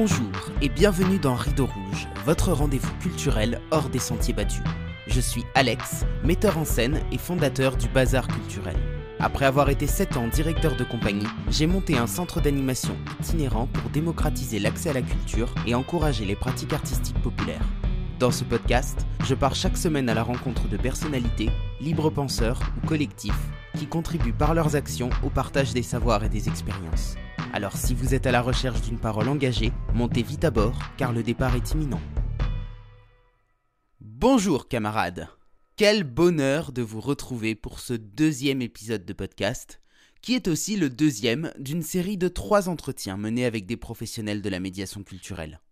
Bonjour et bienvenue dans Rideau Rouge, votre rendez-vous culturel hors des sentiers battus. Je suis Alex, metteur en scène et fondateur du Bazar Culturel. Après avoir été 7 ans directeur de compagnie, j'ai monté un centre d'animation itinérant pour démocratiser l'accès à la culture et encourager les pratiques artistiques populaires. Dans ce podcast, je pars chaque semaine à la rencontre de personnalités, libres penseurs ou collectifs qui contribuent par leurs actions au partage des savoirs et des expériences. Alors si vous êtes à la recherche d'une parole engagée, montez vite à bord car le départ est imminent. Bonjour camarades! Quel bonheur de vous retrouver pour ce deuxième épisode de podcast, qui est aussi le deuxième d'une série de 3 entretiens menés avec des professionnels de la médiation culturelle.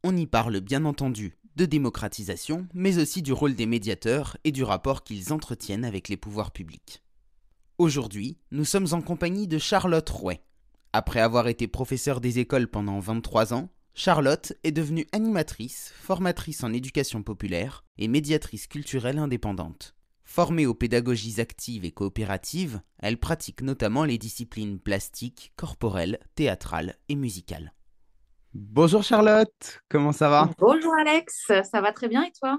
On y parle bien entendu de démocratisation, mais aussi du rôle des médiateurs et du rapport qu'ils entretiennent avec les pouvoirs publics. Aujourd'hui, nous sommes en compagnie de Charlotte Rouet. Après avoir été professeure des écoles pendant 23 ans, Charlotte est devenue animatrice, formatrice en éducation populaire et médiatrice culturelle indépendante. Formée aux pédagogies actives et coopératives, elle pratique notamment les disciplines plastiques, corporelles, théâtrales et musicales. Bonjour Charlotte, comment ça va? Bonjour Alex, ça va très bien et toi?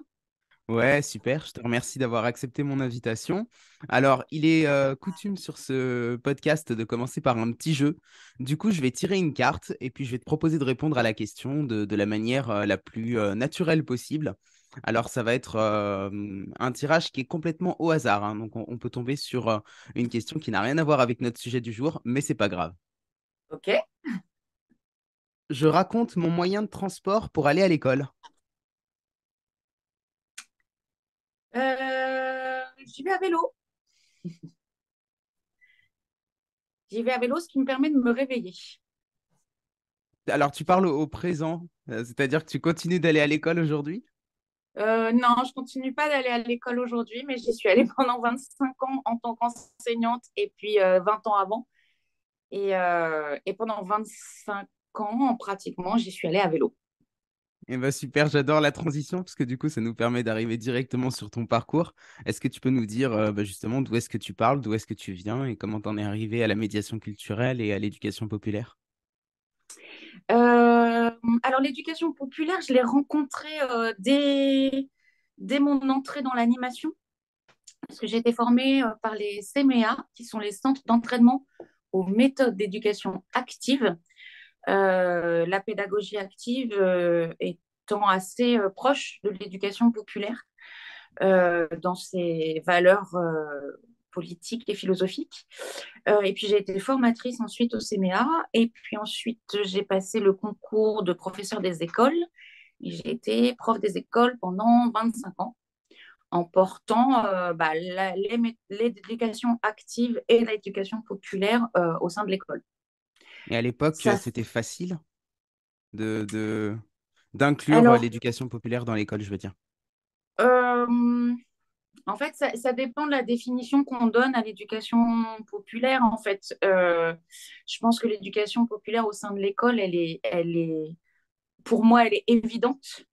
Ouais, super, je te remercie d'avoir accepté mon invitation. Alors, il est coutume sur ce podcast de commencer par un petit jeu. Du coup, je vais tirer une carte et puis je vais te proposer de répondre à la question de la manière la plus naturelle possible. Alors, ça va être un tirage qui est complètement au hasard, hein. Donc, on peut tomber sur une question qui n'a rien à voir avec notre sujet du jour, mais c'est pas grave. Ok. Je raconte mon moyen de transport pour aller à l'école. J'y vais à vélo. J'y vais à vélo, ce qui me permet de me réveiller. Alors, tu parles au présent, c'est-à-dire que tu continues d'aller à l'école aujourd'hui? Non, je continue pas d'aller à l'école aujourd'hui, mais j'y suis allée pendant 25 ans en tant qu'enseignante et puis 20 ans avant. Et pendant 25 ans, pratiquement, j'y suis allée à vélo. Eh ben super, j'adore la transition parce que du coup, ça nous permet d'arriver directement sur ton parcours. Est-ce que tu peux nous dire justement d'où est-ce que tu parles, d'où est-ce que tu viens et comment t'en es arrivé à la médiation culturelle et à l'éducation populaire? Euh, alors, l'éducation populaire, je l'ai rencontrée dès mon entrée dans l'animation, parce que j'ai été formée par les CMEA, qui sont les centres d'entraînement aux méthodes d'éducation active. La pédagogie active étant assez proche de l'éducation populaire dans ses valeurs politiques et philosophiques. Et puis j'ai été formatrice ensuite au CMEA, et puis ensuite j'ai passé le concours de professeur des écoles. Et j'ai été prof des écoles pendant 25 ans en portant l'éducation active et l'éducation populaire au sein de l'école. Et à l'époque, Ça, c'était facile de d'inclure alors, l'éducation populaire dans l'école, je veux dire. euh, en fait, ça dépend de la définition qu'on donne à l'éducation populaire. En fait, je pense que l'éducation populaire au sein de l'école, pour moi, elle est évidente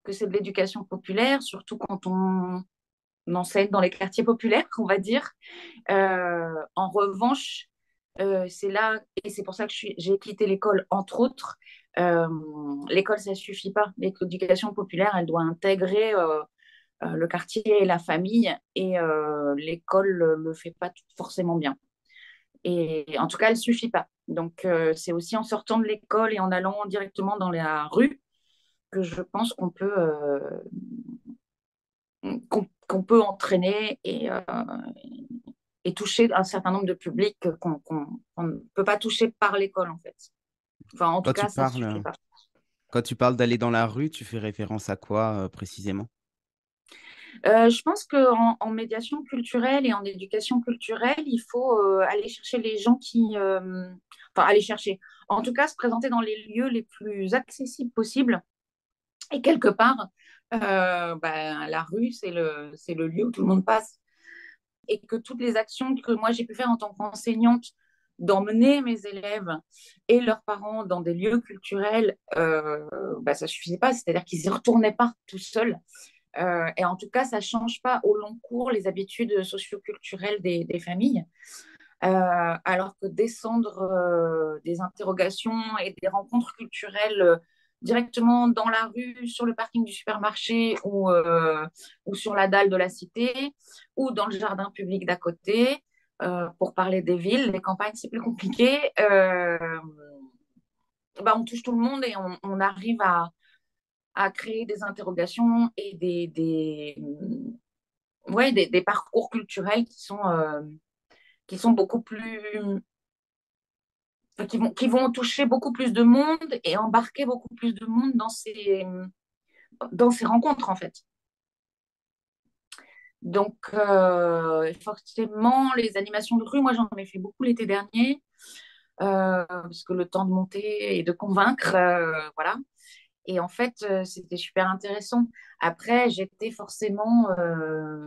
que c'est de l'éducation populaire, surtout quand on enseigne dans les quartiers populaires, on va dire. En revanche, c'est là, et c'est pour ça que j'ai quitté l'école, entre autres. Euh, L'école, ça suffit pas. L'éducation populaire, elle doit intégrer le quartier et la famille, et l'école le fait pas forcément bien. Et en tout cas, elle suffit pas. Donc, c'est aussi en sortant de l'école et en allant directement dans la rue que je pense qu'on peut entraîner et toucher un certain nombre de publics qu'on ne peut pas toucher par l'école, en fait. Enfin, en tout Quand tu cas, ça ne parles, suffit pas. quand tu parles d'aller dans la rue, tu fais référence à quoi précisément? Je pense qu'en médiation culturelle et en éducation culturelle, il faut aller chercher les gens enfin, aller chercher. En tout cas, se présenter dans les lieux les plus accessibles possibles. Et quelque part, la rue, c'est le lieu où tout le monde passe. Et que toutes les actions que moi j'ai pu faire en tant qu'enseignante, d'emmener mes élèves et leurs parents dans des lieux culturels, ça suffisait pas. C'est-à-dire qu'ils n'y retournaient pas tout seuls. Et en tout cas, ça ne change pas au long cours les habitudes socioculturelles des familles. alors que descendre des interrogations et des rencontres culturelles directement dans la rue, sur le parking du supermarché ou sur la dalle de la cité ou dans le jardin public d'à côté, pour parler des villes, les campagnes, c'est plus compliqué. Bah, on touche tout le monde et on arrive à créer des interrogations et des parcours culturels qui sont beaucoup plus, qui vont toucher beaucoup plus de monde et embarquer beaucoup plus de monde dans ces rencontres, en fait. Donc, forcément, les animations de rue, moi, j'en ai fait beaucoup l'été dernier, parce que le temps de monter et de convaincre, voilà. Et en fait, c'était super intéressant. Après, j'étais forcément,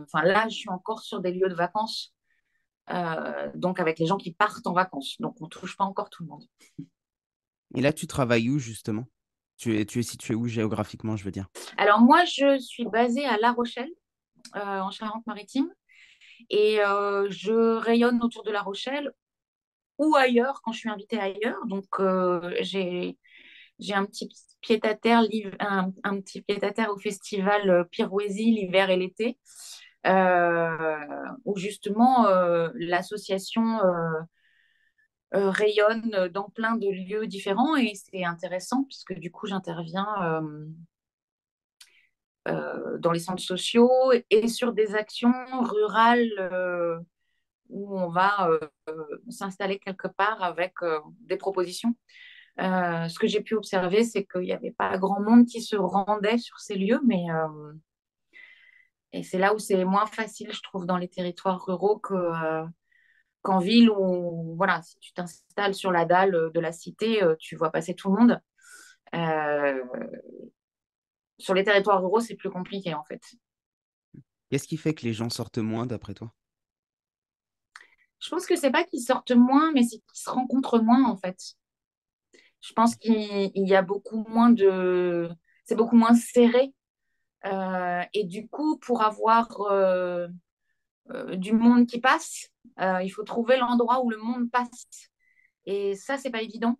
enfin là, je suis encore sur des lieux de vacances, donc avec les gens qui partent en vacances. Donc, on touche pas encore tout le monde. Et là, tu travailles où justement? Tu es situé où géographiquement, je veux dire? Alors moi, je suis basée à La Rochelle, en Charente-Maritime, et je rayonne autour de La Rochelle ou ailleurs quand je suis invitée ailleurs. Donc j'ai un petit pied-à-terre, un petit pied-à-terre au festival Pirouésie l'hiver et l'été, où justement l'association rayonne dans plein de lieux différents et c'est intéressant puisque du coup j'interviens dans les centres sociaux et sur des actions rurales où on va s'installer quelque part avec des propositions. Ce que j'ai pu observer, c'est qu'il n'y avait pas grand monde qui se rendait sur ces lieux, et c'est là où c'est moins facile, je trouve, dans les territoires ruraux qu'en ville où, voilà, si tu t'installes sur la dalle de la cité, tu vois passer tout le monde. Euh, sur les territoires ruraux, c'est plus compliqué, en fait. Qu'est-ce qui fait que les gens sortent moins d'après toi? Je pense que c'est pas qu'ils sortent moins, mais c'est qu'ils se rencontrent moins, en fait. Je pense qu'il y a beaucoup moins de... C'est beaucoup moins serré. Et du coup, pour avoir du monde qui passe, il faut trouver l'endroit où le monde passe. Et ça, c'est pas évident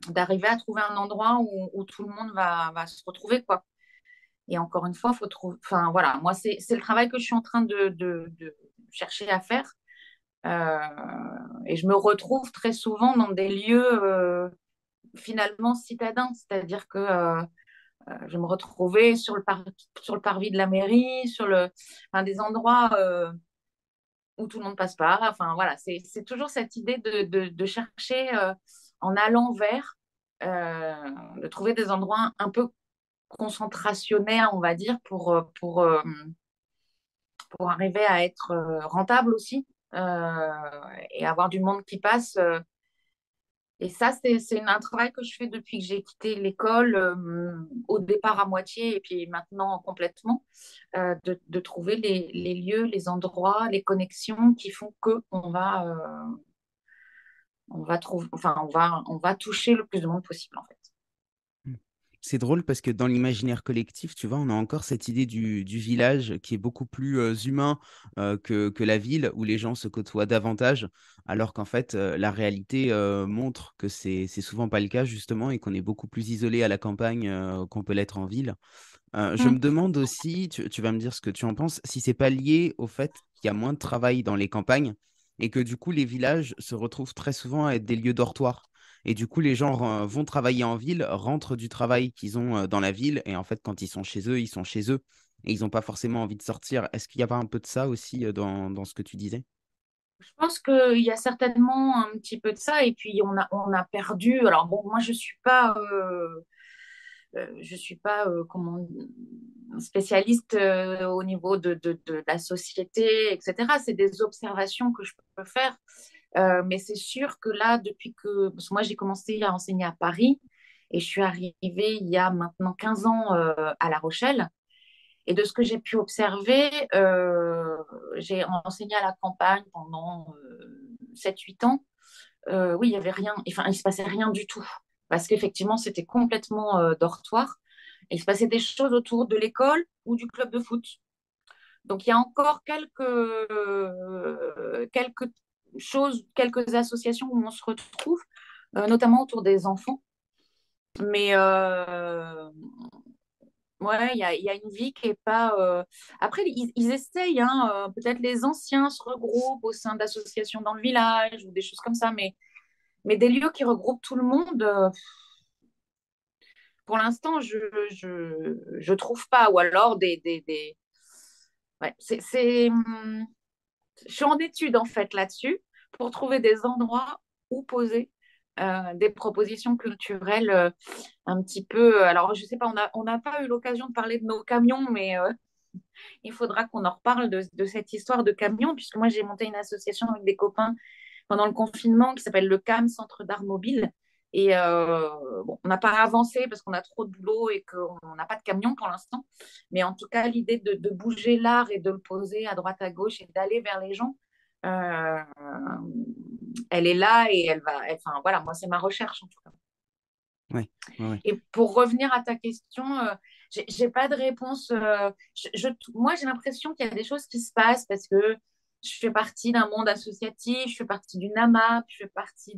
d'arriver à trouver un endroit où tout le monde va se retrouver, quoi. Et encore une fois, faut trouver. Enfin, voilà, moi, c'est le travail que je suis en train de chercher à faire. Euh, et je me retrouve très souvent dans des lieux finalement citadins, c'est-à-dire que je me retrouvais sur le parvis de la mairie, enfin, des endroits où tout le monde passe par. Enfin, voilà, c'est toujours cette idée de chercher en allant vers, de trouver des endroits un peu concentrationnaires, on va dire, pour arriver à être rentable aussi et avoir du monde qui passe. Et ça, c'est un travail que je fais depuis que j'ai quitté l'école, au départ à moitié et puis maintenant complètement, de trouver les lieux, les endroits, les connexions qui font que on va trouver, enfin, on va toucher le plus de monde possible en fait. Hmm. C'est drôle parce que dans l'imaginaire collectif, tu vois, on a encore cette idée du village qui est beaucoup plus humain que la ville où les gens se côtoient davantage, alors qu'en fait, la réalité montre que c'est souvent pas le cas, justement, et qu'on est beaucoup plus isolé à la campagne qu'on peut l'être en ville. Je Mm. me demande aussi, tu vas me dire ce que tu en penses, si c'est pas lié au fait qu'il y a moins de travail dans les campagnes et que du coup les villages se retrouvent très souvent à être des lieux dortoirs. Et du coup, les gens vont travailler en ville, rentrent du travail qu'ils ont dans la ville, et en fait, quand ils sont chez eux, ils sont chez eux, et ils n'ont pas forcément envie de sortir. Est-ce qu'il n'y a pas un peu de ça aussi dans ce que tu disais? Je pense qu'il y a certainement un petit peu de ça et puis on a perdu. Alors bon, moi je suis pas comment, spécialiste au niveau de la société, etc. C'est des observations que je peux faire. Mais c'est sûr que là, depuis que... Parce que moi, j'ai commencé à enseigner à Paris et je suis arrivée il y a maintenant 15 ans à La Rochelle. Et de ce que j'ai pu observer, j'ai enseigné à la campagne pendant 7-8 ans. Oui, il y avait rien, enfin, il se passait rien du tout. Parce qu'effectivement, c'était complètement dortoir. Et il se passait des choses autour de l'école ou du club de foot. Donc, il y a encore quelques quelques associations où on se retrouve, notamment autour des enfants. Mais ouais, il y a une vie qui est pas. Après, ils essayent, hein, peut-être les anciens se regroupent au sein d'associations dans le village ou des choses comme ça, mais des lieux qui regroupent tout le monde, pour l'instant, je trouve pas. Ou alors des... Ouais, je suis en étude en fait là-dessus pour trouver des endroits où poser des propositions culturelles un petit peu. Alors, je sais pas, on n'a pas eu l'occasion de parler de nos camions, mais il faudra qu'on en reparle de cette histoire de camions, puisque moi, j'ai monté une association avec des copains pendant le confinement qui s'appelle le CAM, Centre d'art mobile. Et bon, on n'a pas avancé parce qu'on a trop de boulot et qu'on n'a pas de camion pour l'instant. Mais en tout cas, l'idée de bouger l'art et de le poser à droite à gauche et d'aller vers les gens, euh, elle est là et enfin voilà, moi c'est ma recherche en tout cas. Ouais, ouais, ouais. Et pour revenir à ta question, j'ai pas de réponse. Moi, j'ai l'impression qu'il y a des choses qui se passent parce que je fais partie d'un monde associatif, je fais partie d'une AMAP, je fais partie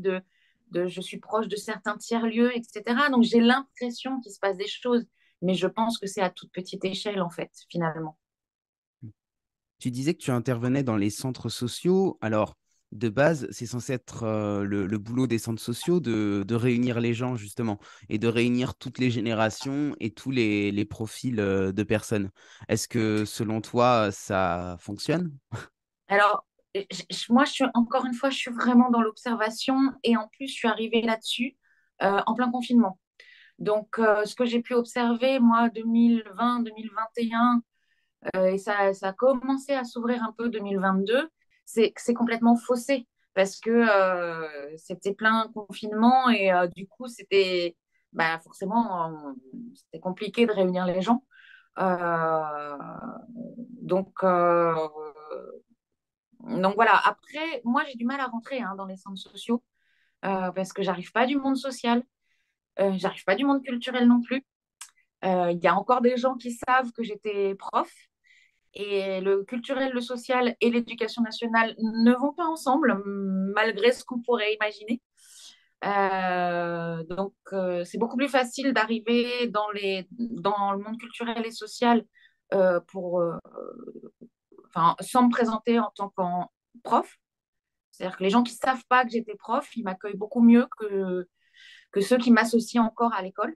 je suis proche de certains tiers-lieux, etc. Donc, j'ai l'impression qu'il se passe des choses, mais je pense que c'est à toute petite échelle, en fait, finalement. Tu disais que tu intervenais dans les centres sociaux. Alors, de base, c'est censé être le boulot des centres sociaux de réunir les gens, justement, et de réunir toutes les générations et tous les profils de personnes. Est-ce que, selon toi, ça fonctionne? Alors, moi, encore une fois, je suis vraiment dans l'observation et en plus, je suis arrivée là-dessus en plein confinement. Donc, ce que j'ai pu observer, moi, 2020, 2021, et ça a commencé à s'ouvrir un peu 2022, c'est que c'est complètement faussé parce que c'était plein confinement et du coup, c'était bah, forcément, c'était compliqué de réunir les gens. Euh, donc, euh, donc voilà. Après, moi, j'ai du mal à rentrer hein, dans les centres sociaux parce que j'arrive pas du monde social, j'arrive pas du monde culturel non plus. Il y a encore des gens qui savent que j'étais prof et le culturel, le social et l'éducation nationale ne vont pas ensemble, malgré ce qu'on pourrait imaginer. C'est beaucoup plus facile d'arriver dans le monde culturel et social euh, pour, euh, sans me présenter en tant que prof. C'est-à-dire que les gens qui ne savent pas que j'étais prof, ils m'accueillent beaucoup mieux que ceux qui m'associent encore à l'école.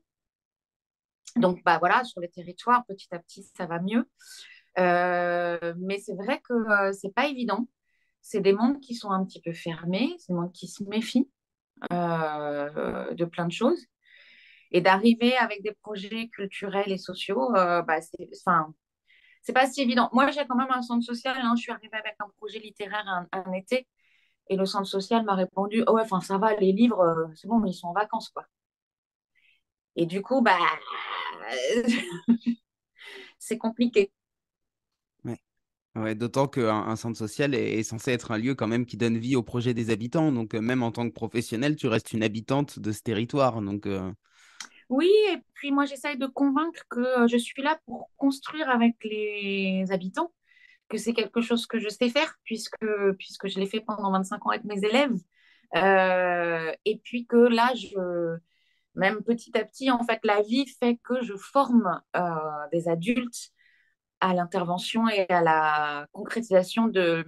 Donc, bah, voilà, sur les territoires, petit à petit, ça va mieux. Mais c'est vrai que c'est pas évident. C'est des mondes qui sont un petit peu fermés, c'est des mondes qui se méfient de plein de choses. Et d'arriver avec des projets culturels et sociaux, bah, enfin, c'est pas si évident. Moi, j'ai quand même un centre social. Hein, je suis arrivée avec un projet littéraire un été et le centre social m'a répondu, oh ouais, enfin, ça va, les livres, c'est bon, mais ils sont en vacances, quoi. Et du coup, bah, c'est compliqué. Ouais. Ouais, d'autant qu'un centre social est censé être un lieu quand même qui donne vie au projet des habitants. Donc, même en tant que professionnel, tu restes une habitante de ce territoire. Donc, Oui, et puis moi, j'essaye de convaincre que je suis là pour construire avec les habitants, que c'est quelque chose que je sais faire, puisque je l'ai fait pendant 25 ans avec mes élèves. Et puis que là, même petit à petit, en fait, la vie fait que je forme des adultes à l'intervention et à la concrétisation de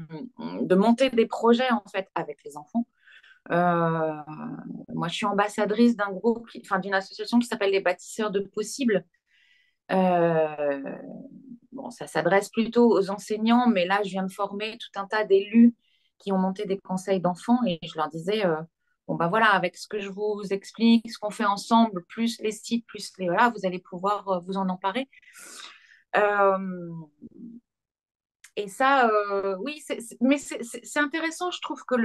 monter des projets, en fait, avec les enfants. Euh, Moi, je suis ambassadrice d'un groupe, enfin, d'une association qui s'appelle les Bâtisseurs de Possibles. Euh, bon, ça s'adresse plutôt aux enseignants, mais là, je viens de former tout un tas d'élus qui ont monté des conseils d'enfants et je leur disais, bon, ben voilà, avec ce que je vous explique, ce qu'on fait ensemble, plus les sites, plus les, voilà, vous allez pouvoir vous en emparer. Euh, et ça, oui, mais c'est intéressant, je trouve que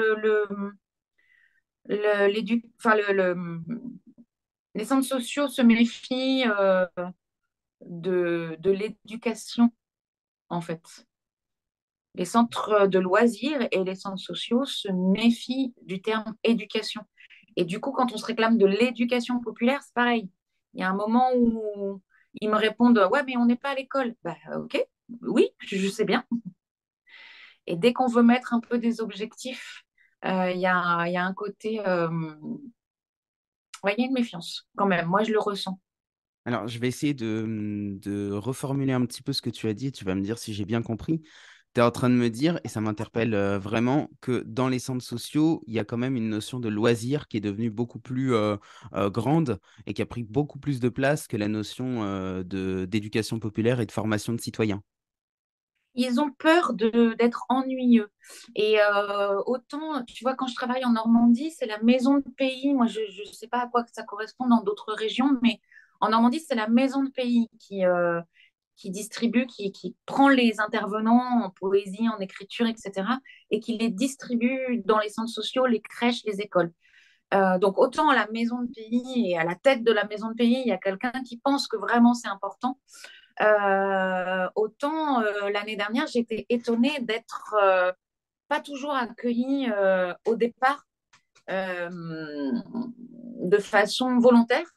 enfin, les centres sociaux se méfient de l'éducation, en fait. Les centres de loisirs et les centres sociaux se méfient du terme éducation. Et du coup, quand on se réclame de l'éducation populaire, c'est pareil. Il y a un moment où ils me répondent, ouais, mais on n'est pas à l'école. Bah, ok, oui, je sais bien. Et dès qu'on veut mettre un peu des objectifs Il y a un côté, ouais, il y a une méfiance quand même. Moi, je le ressens. Alors, je vais essayer de reformuler un petit peu ce que tu as dit. Tu vas me dire si j'ai bien compris. Tu es en train de me dire, et ça m'interpelle vraiment, que dans les centres sociaux, il y a quand même une notion de loisir qui est devenue beaucoup plus grande et qui a pris beaucoup plus de place que la notion d'éducation populaire et de formation de citoyens. Ils ont peur d'être ennuyeux. Et autant, tu vois, quand je travaille en Normandie, c'est la maison de pays. Moi, je ne sais pas à quoi que ça correspond dans d'autres régions, mais en Normandie, c'est la maison de pays qui distribue, qui prend les intervenants en poésie, en écriture, etc., et qui les distribue dans les centres sociaux, les crèches, les écoles. Donc, autant à la maison de pays et à la tête de la maison de pays, il y a quelqu'un qui pense que vraiment c'est important. Autant l'année dernière, j'étais étonnée d'être pas toujours accueillie au départ euh, de façon volontaire.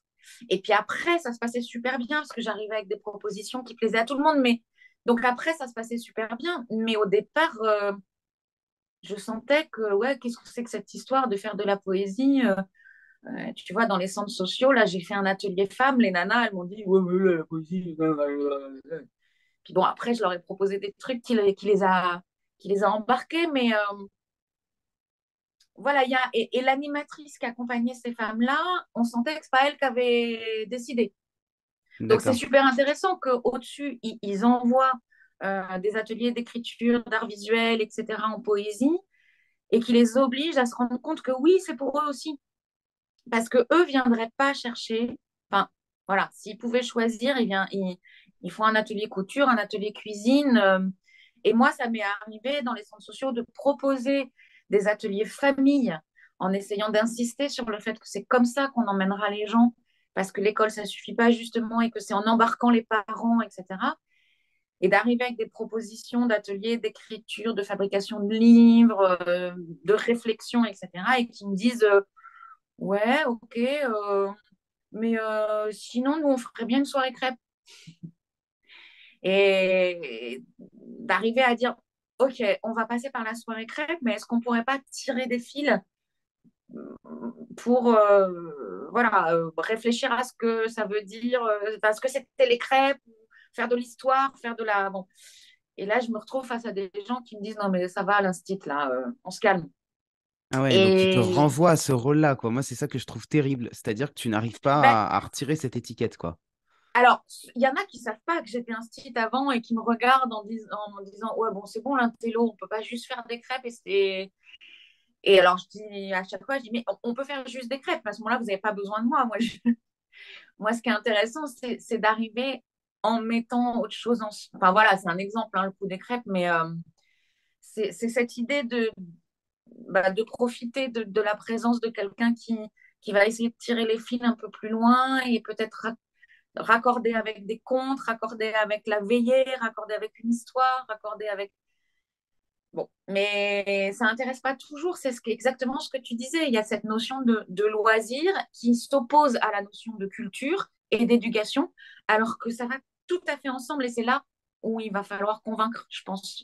Et puis après, ça se passait super bien parce que j'arrivais avec des propositions qui plaisaient à tout le monde. Mais donc après, ça se passait super bien. Mais au départ, je sentais que ouais, qu'est-ce que c'est que cette histoire de faire de la poésie tu vois, dans les centres sociaux, là, j'ai fait un atelier femmes. Les nanas, elles m'ont dit, ouais, ouais, la poésie. Puis bon, après, je leur ai proposé des trucs qui les a embarqués, mais voilà, et l'animatrice qui accompagnait ces femmes-là, on sentait que c'est pas elle qui avait décidé. Donc c'est D'accord. super intéressant qu'au-dessus, ils envoient des ateliers d'écriture, d'art visuel, etc., en poésie, et qui les obligent à se rendre compte que oui, c'est pour eux aussi. Parce que eux viendraient pas chercher, enfin, voilà, s'ils pouvaient choisir, ils font un atelier couture, un atelier cuisine. Et moi, ça m'est arrivé dans les centres sociaux de proposer des ateliers famille en essayant d'insister sur le fait que c'est comme ça qu'on emmènera les gens, parce que l'école, ça suffit pas justement, et que c'est en embarquant les parents, etc. Et d'arriver avec des propositions d'ateliers d'écriture, de fabrication de livres, de réflexion, etc. Et qui me disent, ouais, ok, mais sinon, nous, on ferait bien une soirée crêpes. Et d'arriver à dire, ok, on va passer par la soirée crêpes, mais est-ce qu'on pourrait pas tirer des fils pour voilà, réfléchir à ce que ça veut dire, parce que c'était les crêpes, faire de l'histoire, faire de la... Bon. Et là, je me retrouve face à des gens qui me disent, non, mais ça va, l'instit, là, on se calme. Ah ouais, donc il te Et renvoie à ce rôle-là, quoi. Moi, c'est ça que je trouve terrible. C'est-à-dire que tu n'arrives ben, pas à retirer cette étiquette, quoi. alors, il y en a qui savent pas que j'étais instite avant et qui me regardent en me disant, ouais, bon, c'est bon, l'intello, on peut pas juste faire des crêpes. Et alors, je dis à chaque fois, je dis, mais on peut faire juste des crêpes. À ce moment-là, vous n'avez pas besoin de moi. Moi, ce qui est intéressant, c'est d'arriver en mettant autre chose en... Enfin, voilà, c'est un exemple, hein, le coup des crêpes, mais c'est cette idée de profiter de la présence de quelqu'un qui va essayer de tirer les fils un peu plus loin et peut-être raccorder avec des contes, raccorder avec la veillée, raccorder avec une histoire, raccorder avec... Bon, mais ça n'intéresse pas toujours, c'est exactement ce que tu disais. Il y a cette notion de loisir qui s'oppose à la notion de culture et d'éducation, alors que ça va tout à fait ensemble et c'est là où il va falloir convaincre, je pense.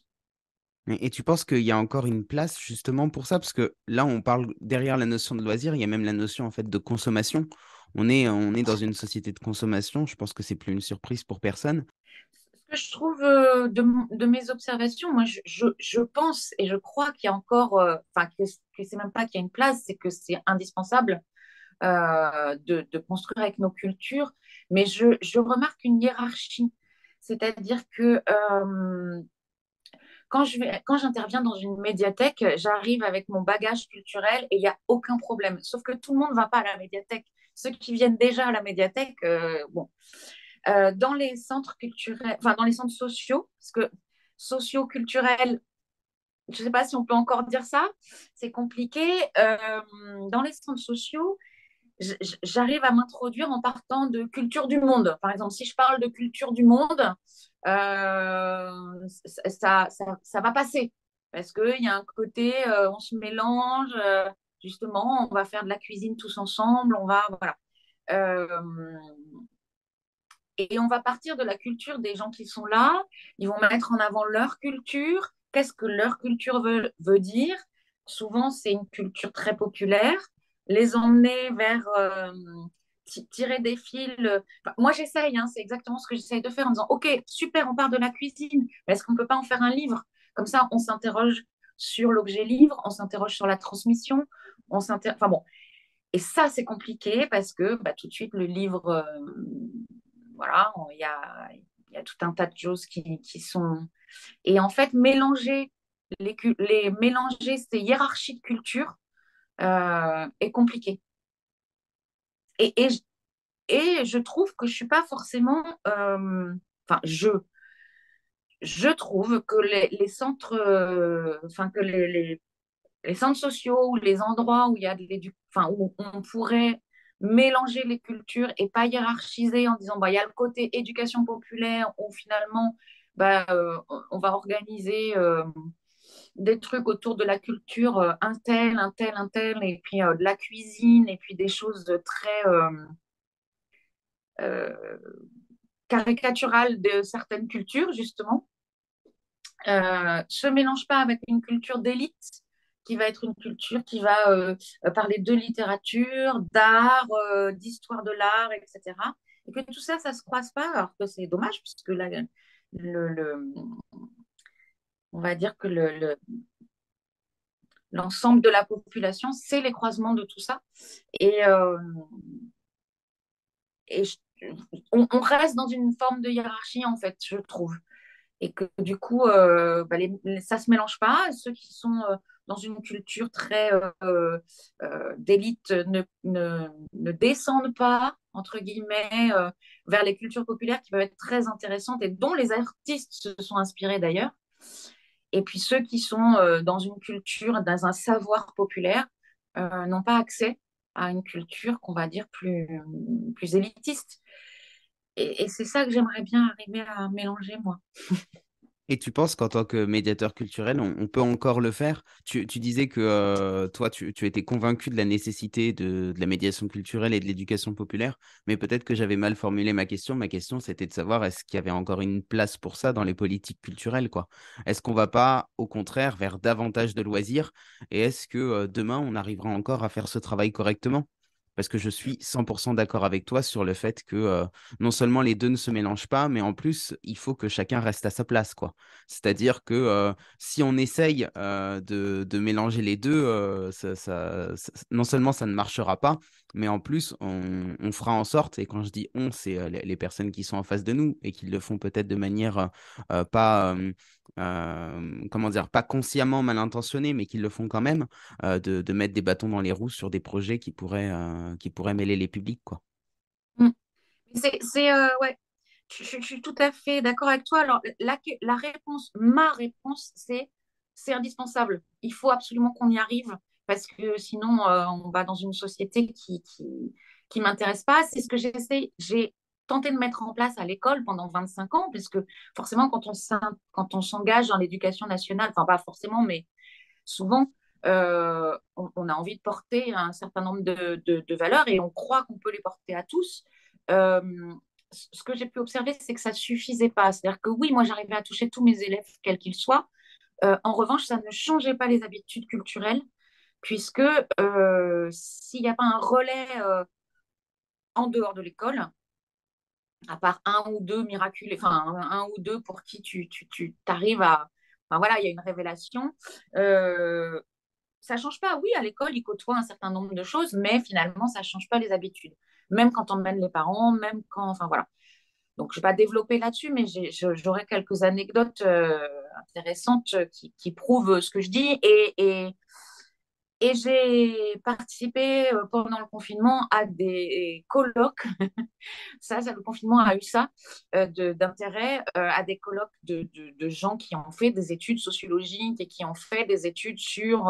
Et tu penses qu'il y a encore une place justement pour ça? Parce que là, on parle derrière la notion de loisir, il y a même la notion en fait de consommation. On est dans une société de consommation. Je pense que c'est plus une surprise pour personne. Ce que je trouve de mes observations, moi je pense et je crois qu'il y a encore, enfin que c'est même pas qu'il y a une place, c'est que c'est indispensable de construire avec nos cultures. Mais je remarque une hiérarchie. C'est-à-dire que quand j'interviens dans une médiathèque, j'arrive avec mon bagage culturel et il n'y a aucun problème. Sauf que tout le monde ne va pas à la médiathèque. Ceux qui viennent déjà à la médiathèque, bon. Dans les centres culturels, enfin dans les centres sociaux, parce que socio-culturels, je ne sais pas si on peut encore dire ça, c'est compliqué. Dans les centres sociaux, j'arrive à m'introduire en partant de culture du monde. Par exemple, si je parle de culture du monde, ça va passer. Parce qu'il y a un côté, on se mélange, justement, on va faire de la cuisine tous ensemble, on va, voilà. Euh, et on va partir de la culture des gens qui sont là, ils vont mettre en avant leur culture, qu'est-ce que leur culture veut dire, souvent, c'est une culture très populaire. Les emmener vers tirer des fils. Enfin, moi, j'essaye, hein, c'est exactement ce que j'essaye de faire en disant, OK, super, on part de la cuisine, mais est-ce qu'on ne peut pas en faire un livre? Comme ça, on s'interroge sur l'objet livre, on s'interroge sur la transmission, enfin bon. Et ça, c'est compliqué parce que bah, tout de suite, le livre, voilà, il y a tout un tas de choses qui sont... Et en fait, mélanger ces hiérarchies de culture est compliqué. Et, et, et je trouve que je suis pas forcément... Enfin, je trouve que les centres, enfin, que les centres sociaux ou les endroits où il y a enfin, où on pourrait mélanger les cultures et pas hiérarchiser en disant bah, il y a le côté éducation populaire où finalement bah, on va organiser des trucs autour de la culture, un tel, et puis de la cuisine, et puis des choses très euh, caricaturales de certaines cultures, justement, se mélange pas avec une culture d'élite qui va être une culture qui va parler de littérature, d'art, d'histoire de l'art, etc. Et que tout ça, ça se croise pas, alors que c'est dommage, puisque là, le, on va dire que l'ensemble de la population, c'est les croisements de tout ça. Et, et on reste dans une forme de hiérarchie, en fait, je trouve. Et que du coup, bah, ça se mélange pas. Ceux qui sont dans une culture très d'élite ne descendent pas, entre guillemets, vers les cultures populaires qui peuvent être très intéressantes et dont les artistes se sont inspirés d'ailleurs. Et puis ceux qui sont dans une culture, dans un savoir populaire, n'ont pas accès à une culture qu'on va dire plus élitiste. Et c'est ça que j'aimerais bien arriver à mélanger, moi. Et tu penses qu'en tant que médiateur culturel, on peut encore le faire? Tu disais que toi, tu étais convaincu de la nécessité de la médiation culturelle et de l'éducation populaire, mais peut-être que j'avais mal formulé ma question. Ma question, c'était de savoir est-ce qu'il y avait encore une place pour ça dans les politiques culturelles, quoi? Est-ce qu'on va pas, au contraire, vers davantage de loisirs? Et est-ce que demain, on arrivera encore à faire ce travail correctement? Parce que je suis 100% d'accord avec toi sur le fait que non seulement les deux ne se mélangent pas, mais en plus, il faut que chacun reste à sa place, quoi. C'est-à-dire que si on essaye de mélanger les deux, non seulement ça ne marchera pas, mais en plus, on fera en sorte, et quand je dis on, c'est les personnes qui sont en face de nous et qui le font peut-être de manière pas, comment dire, pas consciemment mal intentionnée, mais qui le font quand même, de mettre des bâtons dans les roues sur des projets qui pourraient mêler les publics, quoi. Mm. Ouais, je suis tout à fait d'accord avec toi. Alors, ma réponse, c'est indispensable. Il faut absolument qu'on y arrive parce que sinon, on va dans une société qui m'intéresse pas. C'est ce que j'ai tenté de mettre en place à l'école pendant 25 ans, puisque forcément, quand on s'engage dans l'éducation nationale, enfin, pas forcément, mais souvent, on a envie de porter un certain nombre de valeurs et on croit qu'on peut les porter à tous. Euh, Ce que j'ai pu observer, c'est que ça ne suffisait pas. C'est-à-dire que oui, moi, j'arrivais à toucher tous mes élèves, quels qu'ils soient. En revanche, ça ne changeait pas les habitudes culturelles, puisque s'il n'y a pas un relais en dehors de l'école, à part un ou deux miraculés, enfin un ou deux pour qui tu arrives à... Enfin voilà, il y a une révélation. Euh, Ça change pas. Oui, à l'école, ils côtoient un certain nombre de choses, mais finalement, ça change pas les habitudes. Même quand on mène les parents, même quand, enfin voilà. Donc, je vais pas développer là-dessus, mais j'aurais quelques anecdotes intéressantes qui prouvent ce que je dis. Et j'ai participé pendant le confinement à des colloques. Le confinement a eu ça d'intérêt à des colloques de gens qui ont fait des études sociologiques et qui ont fait des études sur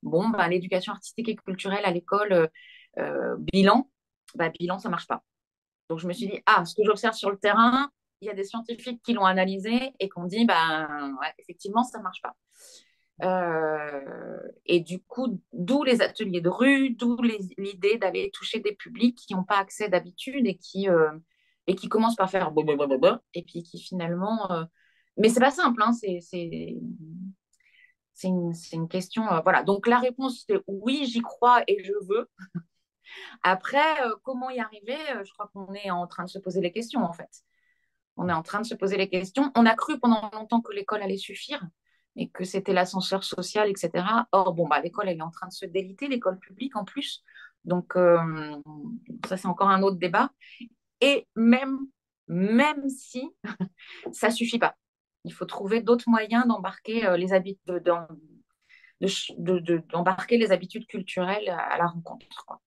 bon, bah, l'éducation artistique et culturelle à l'école, bilan. Bah, bilan, ça marche pas. Donc, je me suis dit, ah, ce que j'observe sur le terrain, il y a des scientifiques qui l'ont analysé et qui ont dit, bah, ouais, effectivement, ça marche pas. Et du coup, d'où les ateliers de rue, d'où l'idée d'aller toucher des publics qui n'ont pas accès d'habitude et qui commencent par faire blablabla, et puis qui finalement. Mais c'est pas simple, hein, c'est une question. Voilà. Donc, la réponse, c'est oui, j'y crois et je veux. Après, comment y arriver? Je crois qu'on est en train de se poser les questions, en fait. On est en train de se poser les questions. On a cru pendant longtemps que l'école allait suffire et que c'était l'ascenseur social, etc. Or, bon, bah, l'école, elle est en train de se déliter, l'école publique en plus. Donc, ça, c'est encore un autre débat. Et même si ça ne suffit pas, il faut trouver d'autres moyens d'embarquer les habitudes, d'embarquer les habitudes culturelles à la rencontre, quoi.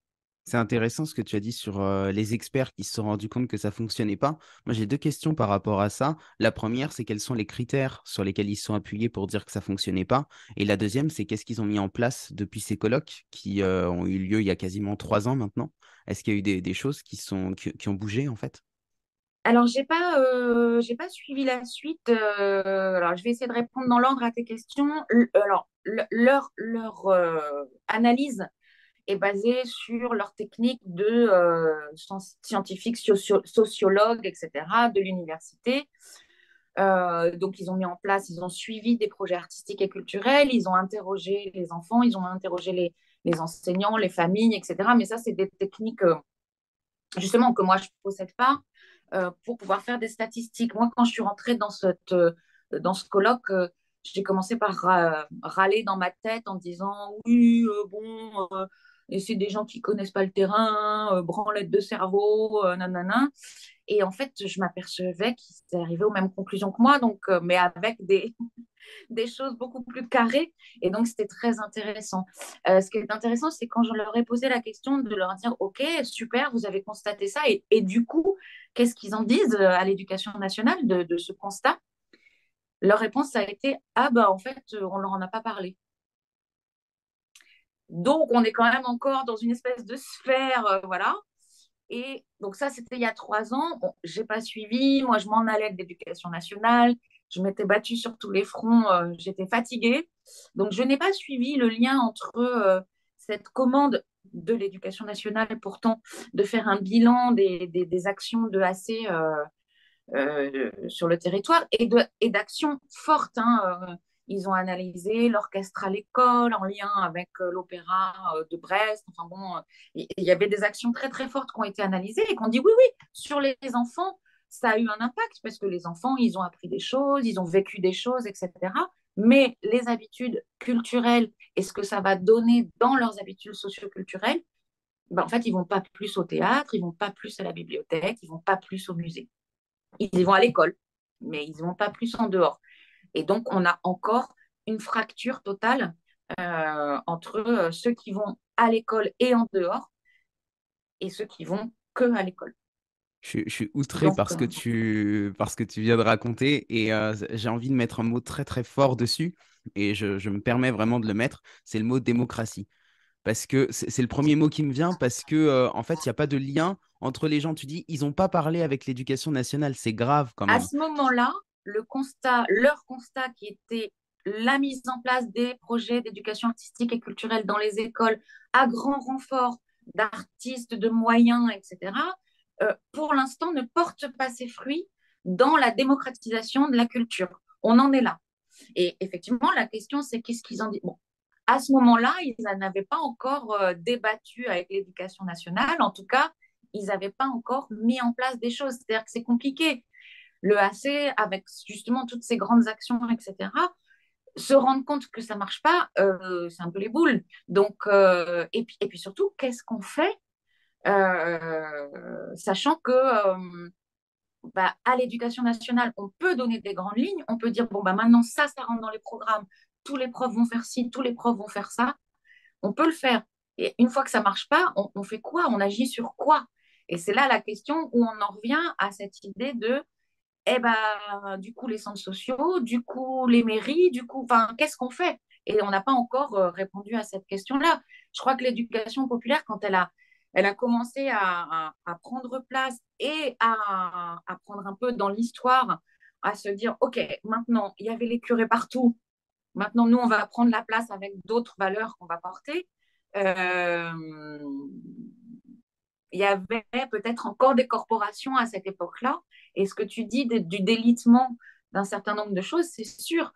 C'est intéressant ce que tu as dit sur les experts qui se sont rendus compte que ça fonctionnait pas. Moi, j'ai deux questions par rapport à ça. La première, c'est quels sont les critères sur lesquels ils se sont appuyés pour dire que ça fonctionnait pas. Et la deuxième, c'est qu'est-ce qu'ils ont mis en place depuis ces colloques qui ont eu lieu il y a quasiment 3 ans maintenant. Est-ce qu'il y a eu des choses qui ont bougé en fait? Alors, j'ai pas suivi la suite. Alors, je vais essayer de répondre dans l'ordre à tes questions. Alors, leur analyse est basée sur leur technique de scientifiques, sociologues, etc., de l'université. Donc, ils ont mis en place, ils ont suivi des projets artistiques et culturels, ils ont interrogé les enfants, ils ont interrogé les enseignants, les familles, etc. Mais ça, c'est des techniques, justement, que moi, je ne possède pas pour pouvoir faire des statistiques. Moi, quand je suis rentrée dans ce colloque, j'ai commencé par râler dans ma tête en disant oui, bon, et c'est des gens qui connaissent pas le terrain, branlette de cerveau, nanana. Et en fait, je m'apercevais qu'ils arrivaient aux mêmes conclusions que moi, donc, mais avec des choses beaucoup plus carrées. Et donc, c'était très intéressant. Ce qui est intéressant, c'est quand je leur ai posé la question de leur dire, OK, super, vous avez constaté ça. Et du coup, qu'est-ce qu'ils en disent à l'éducation nationale de ce constat? Leur réponse a été, ah ben en fait, on leur en a pas parlé. Donc, on est quand même encore dans une espèce de sphère, voilà. Et donc ça, c'était il y a 3 ans. Bon, j'ai pas suivi. Moi, je m'en allais de l'éducation nationale. Je m'étais battue sur tous les fronts. J'étais fatiguée. Donc, je n'ai pas suivi le lien entre cette commande de l'éducation nationale, pourtant, de faire un bilan des actions de AC sur le territoire et d'actions fortes. Hein. Ils ont analysé l'orchestre à l'école en lien avec l'opéra de Brest. Enfin bon, il y avait des actions très très fortes qui ont été analysées et qu'on dit oui, oui, sur les enfants, ça a eu un impact parce que les enfants, ils ont appris des choses, ils ont vécu des choses, etc. Mais les habitudes culturelles et ce que ça va donner dans leurs habitudes socioculturelles, ben, en fait, ils vont pas plus au théâtre, ils vont pas plus à la bibliothèque, ils vont pas plus au musée. Ils vont à l'école, mais ils ne vont pas plus en dehors. Et donc, on a encore une fracture totale entre ceux qui vont à l'école et en dehors et ceux qui vont que à l'école. Je suis outré Donc, parce que tu viens de raconter et j'ai envie de mettre un mot très très fort dessus et je me permets vraiment de le mettre, c'est le mot démocratie. Parce que c'est le premier mot qui me vient parce que en fait, il n'y a pas de lien entre les gens. Tu dis, ils n'ont pas parlé avec l'éducation nationale, c'est grave quand à même. ce moment-là, leur constat qui était la mise en place des projets d'éducation artistique et culturelle dans les écoles à grand renfort d'artistes, de moyens, etc., pour l'instant ne porte pas ses fruits dans la démocratisation de la culture. On en est là. Et effectivement, la question, c'est qu'est-ce qu'ils en disent. Bon, à ce moment-là, ils n'avaient pas encore débattu avec l'éducation nationale. En tout cas, ils n'avaient pas encore mis en place des choses. C'est-à-dire que c'est compliqué. Le AC, avec justement toutes ces grandes actions, etc., se rendre compte que ça ne marche pas, c'est un peu les boules. Donc, et puis surtout, qu'est-ce qu'on fait sachant que bah, à l'éducation nationale, on peut donner des grandes lignes, on peut dire, bon, bah, maintenant, ça rentre dans les programmes, tous les profs vont faire ci, tous les profs vont faire ça, on peut le faire. Et une fois que ça ne marche pas, on fait quoi? On agit sur quoi? Et c'est là la question où on en revient à cette idée de, eh ben, du coup, les centres sociaux, du coup, les mairies, du coup, enfin, qu'est-ce qu'on fait? Et on n'a pas encore répondu à cette question-là. Je crois que l'éducation populaire, quand elle a commencé à prendre place et à prendre un peu dans l'histoire, à se dire, OK, maintenant, il y avait les curés partout. Maintenant, nous, on va prendre la place avec d'autres valeurs qu'on va porter. Euh, il y avait peut-être encore des corporations à cette époque-là. Et ce que tu dis du délitement d'un certain nombre de choses, c'est sûr.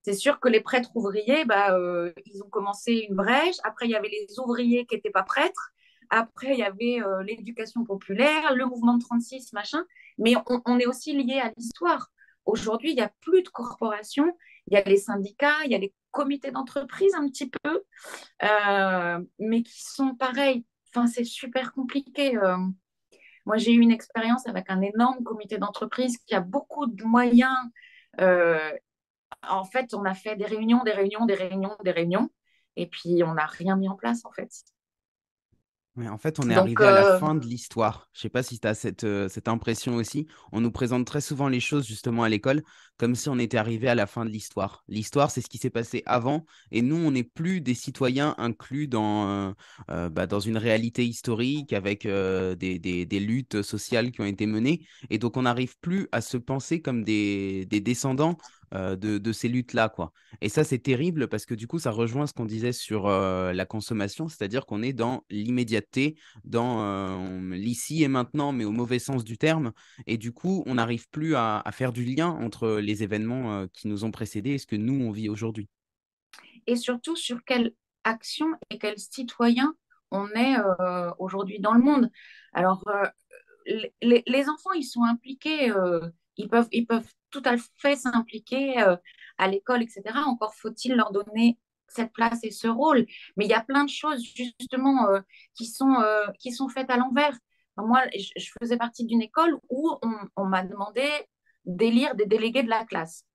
C'est sûr que les prêtres ouvriers, ils ont commencé une brèche. Après, il y avait les ouvriers qui n'étaient pas prêtres. Après, il y avait l'éducation populaire, le mouvement de 36, machin. Mais on est aussi lié à l'histoire. Aujourd'hui, il n'y a plus de corporations. Il y a les syndicats, il y a les comités d'entreprise un petit peu, mais qui sont pareils. Enfin, c'est super compliqué. Moi, j'ai eu une expérience avec un énorme comité d'entreprise qui a beaucoup de moyens. Euh, En fait, on a fait des réunions, des réunions, des réunions, des réunions, et puis on n'a rien mis en place, en fait. Ouais, en fait, on est Donc, arrivé à la fin de l'histoire. Je sais pas si tu as cette impression aussi. On nous présente très souvent les choses justement à l'école comme si on était arrivé à la fin de l'histoire. L'histoire, c'est ce qui s'est passé avant et nous, on n'est plus des citoyens inclus dans une réalité historique avec des luttes sociales qui ont été menées. Et donc, on n'arrive plus à se penser comme des descendants de ces luttes-là, quoi. Et ça, c'est terrible parce que du coup, ça rejoint ce qu'on disait sur la consommation, c'est-à-dire qu'on est dans l'immédiateté, dans l'ici et maintenant, mais au mauvais sens du terme. Et du coup, on n'arrive plus à faire du lien entre les événements qui nous ont précédés et ce que nous, on vit aujourd'hui. et surtout, sur quelle action et quel citoyen on est aujourd'hui dans le monde. Alors, les enfants, ils sont impliqués, ils peuvent tout à fait s'impliquer à l'école, etc. Encore faut-il leur donner cette place et ce rôle. Mais il y a plein de choses, justement, qui sont faites à l'envers. Enfin, moi, je faisais partie d'une école où on m'a demandé d'élire des délégués de la classe.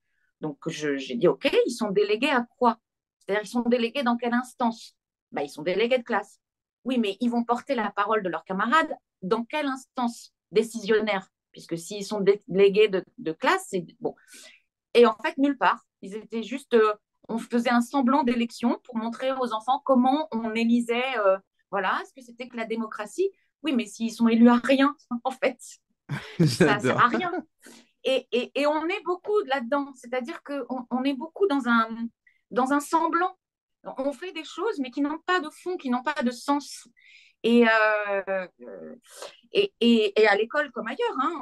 Donc, j'ai dit, OK, ils sont délégués à quoi? C'est-à-dire, ils sont délégués dans quelle instance? Ils sont délégués de classe. Oui, mais ils vont porter la parole de leurs camarades dans quelle instance décisionnaire? Puisque s'ils sont délégués de classe, c'est bon. Et en fait, nulle part. Ils étaient juste, on faisait un semblant d'élection pour montrer aux enfants comment on élisait, voilà, ce que c'était que la démocratie. Oui, mais s'ils sont élus à rien, en fait, ça sert J'adore. à rien. Et on est beaucoup là-dedans, c'est-à-dire qu'on est beaucoup dans un semblant. On fait des choses, mais qui n'ont pas de fond, qui n'ont pas de sens. Et, et à l'école comme ailleurs, hein,